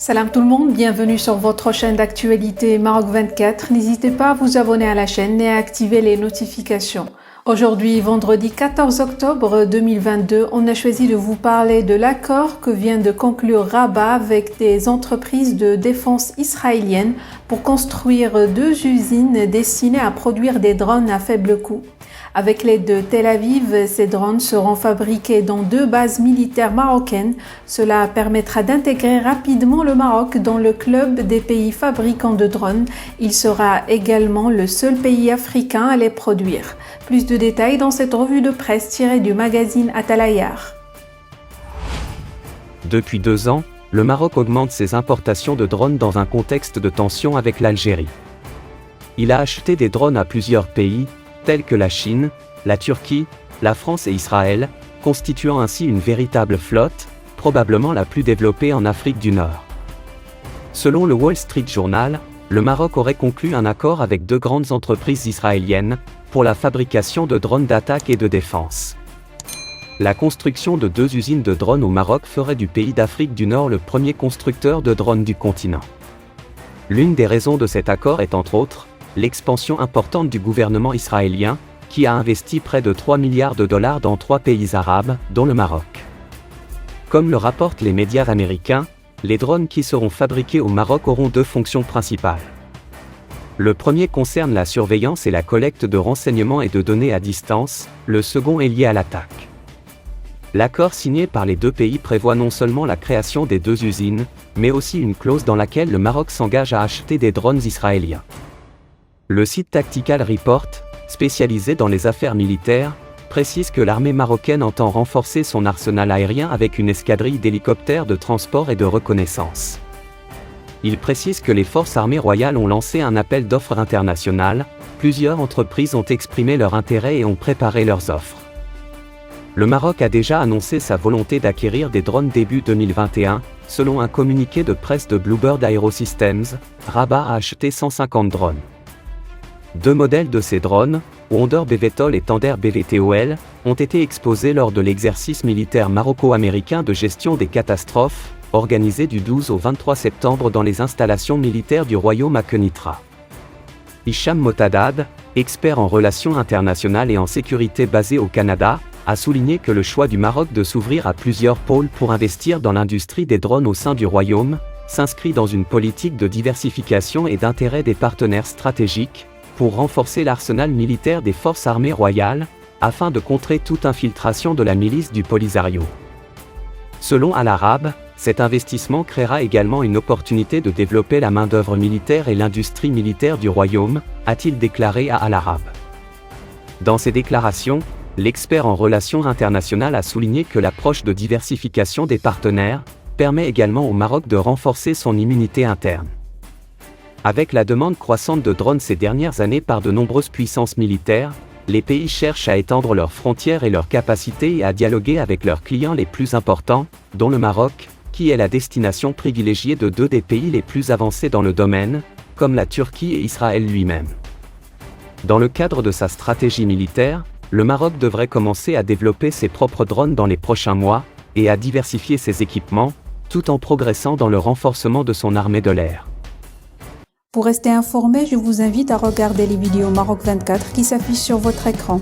Salam tout le monde, bienvenue sur votre chaîne d'actualité Maroc 24. N'hésitez pas à vous abonner à la chaîne et à activer les notifications. Aujourd'hui, vendredi 14 octobre 2022, on a choisi de vous parler de l'accord que vient de conclure Rabat avec des entreprises de défense israéliennes pour construire 2 usines destinées à produire des drones à faible coût. Avec l'aide de Tel Aviv, ces drones seront fabriqués dans 2 bases militaires marocaines. Cela permettra d'intégrer rapidement le Maroc dans le club des pays fabricants de drones. Il sera également le seul pays africain à les produire. Plus de détails dans cette revue de presse tirée du magazine Atalayar. Depuis 2 ans, le Maroc augmente ses importations de drones dans un contexte de tension avec l'Algérie. Il a acheté des drones à plusieurs pays, tels que la Chine, la Turquie, la France et Israël, constituant ainsi une véritable flotte, probablement la plus développée en Afrique du Nord. Selon le Wall Street Journal, le Maroc aurait conclu un accord avec 2 grandes entreprises israéliennes pour la fabrication de drones d'attaque et de défense. La construction de 2 usines de drones au Maroc ferait du pays d'Afrique du Nord le premier constructeur de drones du continent. L'une des raisons de cet accord est entre autres l'expansion importante du gouvernement israélien, qui a investi près de 3 milliards de dollars dans 3 pays arabes, dont le Maroc. Comme le rapportent les médias américains, les drones qui seront fabriqués au Maroc auront 2 fonctions principales. Le premier concerne la surveillance et la collecte de renseignements et de données à distance, le second est lié à l'attaque. L'accord signé par les 2 pays prévoit non seulement la création des 2 usines, mais aussi une clause dans laquelle le Maroc s'engage à acheter des drones israéliens. Le site Tactical Report, spécialisé dans les affaires militaires, précise que l'armée marocaine entend renforcer son arsenal aérien avec une escadrille d'hélicoptères de transport et de reconnaissance. Il précise que les forces armées royales ont lancé un appel d'offres international, plusieurs entreprises ont exprimé leur intérêt et ont préparé leurs offres. Le Maroc a déjà annoncé sa volonté d'acquérir des drones début 2021, selon un communiqué de presse de Bluebird Aerosystems, Rabat a acheté 150 drones. 2 modèles de ces drones, Wonder BVTOL et Thunder BVTOL, ont été exposés lors de l'exercice militaire maroco-américain de gestion des catastrophes, organisé du 12 au 23 septembre dans les installations militaires du royaume à Kenitra. Hicham Motadad, expert en relations internationales et en sécurité basé au Canada, a souligné que le choix du Maroc de s'ouvrir à plusieurs pôles pour investir dans l'industrie des drones au sein du royaume, s'inscrit dans une politique de diversification et d'intérêt des partenaires stratégiques, pour renforcer l'arsenal militaire des forces armées royales, afin de contrer toute infiltration de la milice du Polisario. Selon Al Arab, cet investissement créera également une opportunité de développer la main-d'œuvre militaire et l'industrie militaire du royaume, a-t-il déclaré à Al Arab. Dans ses déclarations, l'expert en relations internationales a souligné que l'approche de diversification des partenaires permet également au Maroc de renforcer son immunité interne. Avec la demande croissante de drones ces dernières années par de nombreuses puissances militaires, les pays cherchent à étendre leurs frontières et leurs capacités et à dialoguer avec leurs clients les plus importants, dont le Maroc, qui est la destination privilégiée de 2 des pays les plus avancés dans le domaine, comme la Turquie et Israël lui-même. Dans le cadre de sa stratégie militaire, le Maroc devrait commencer à développer ses propres drones dans les prochains mois, et à diversifier ses équipements, tout en progressant dans le renforcement de son armée de l'air. Pour rester informé, je vous invite à regarder les vidéos Maroc 24 qui s'affichent sur votre écran.